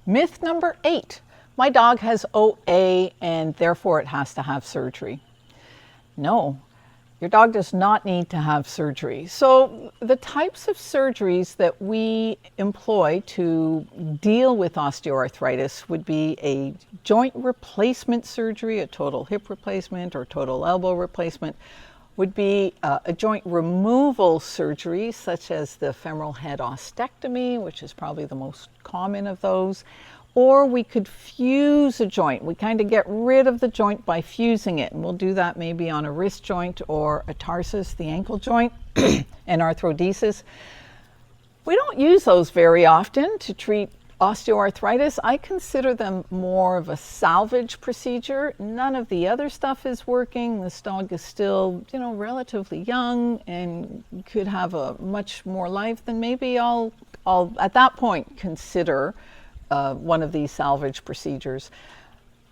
Myth number 8, my dog has OA and therefore it has to have surgery. No, your dog does not need to have surgery. So the types of surgeries that we employ to deal with osteoarthritis would be a joint replacement surgery, a total hip replacement or total elbow replacement, would be a joint removal surgery such as the femoral head ostectomy, which is probably the most common of those. Or we could fuse a joint. We kind of get rid of the joint by fusing it. And we'll do that maybe on a wrist joint or a tarsus, the ankle joint, and arthrodesis. We don't use those very often to treat osteoarthritis. I consider them more of a salvage procedure. None of the other stuff is working. This dog is still, relatively young and could have a much more life. Then maybe I'll at that point consider one of these salvage procedures.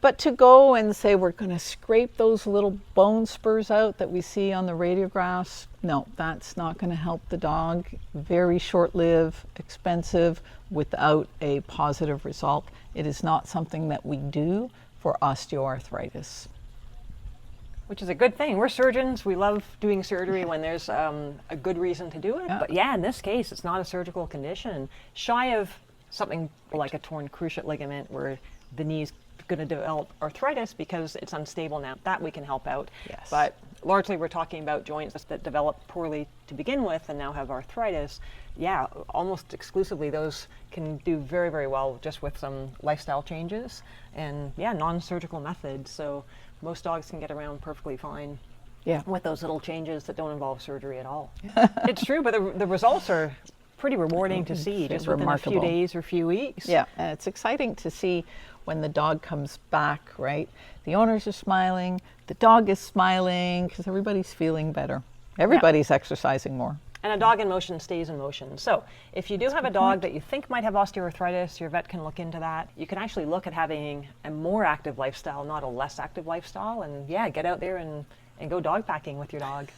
But to go and say we're going to scrape those little bone spurs out that we see on the radiographs, no, that's not going to help the dog. Very short-lived, expensive, without a positive result. It is not something that we do for osteoarthritis. Which is a good thing. We're surgeons. We love doing surgery when there's a good reason to do it. Yeah. But yeah, in this case, it's not a surgical condition. Shy of something like a torn cruciate ligament where the knee's going to develop arthritis because it's unstable now. That we can help out. Yes. But largely we're talking about joints that develop poorly to begin with and now have arthritis. Yeah, almost exclusively those can do very, very well just with some lifestyle changes and non-surgical methods. So most dogs can get around perfectly fine. Yeah. With those little changes that don't involve surgery at all. It's true, but the results are pretty rewarding to see just within remarkable. a few days or few weeks. Yeah, and it's exciting to see when the dog comes back, right? The owners are smiling, the dog is smiling because everybody's feeling better. Everybody's exercising more. And a dog in motion stays in motion. So if you do have a dog that you think might have osteoarthritis, your vet can look into that. You can actually look at having a more active lifestyle, not a less active lifestyle, and get out there and go dog packing with your dog.